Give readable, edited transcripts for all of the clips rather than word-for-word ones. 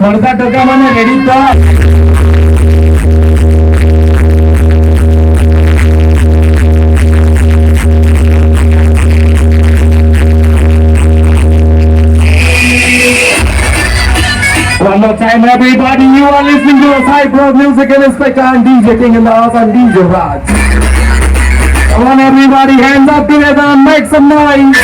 પડતા ટકા મને રેડી કર. One more time, everybody. You are listening to the Cyber Music and Inspector and DJ King in the house and DJ Raj. Come on, everybody, hands up together and make some noise.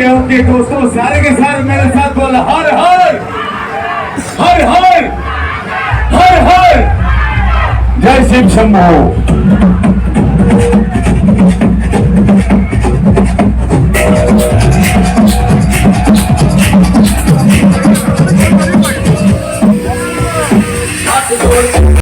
Okay दोस्तों, सारे के सारे मेरे साथ बोला हर हर हर हर हर हर जय शिव शंभो.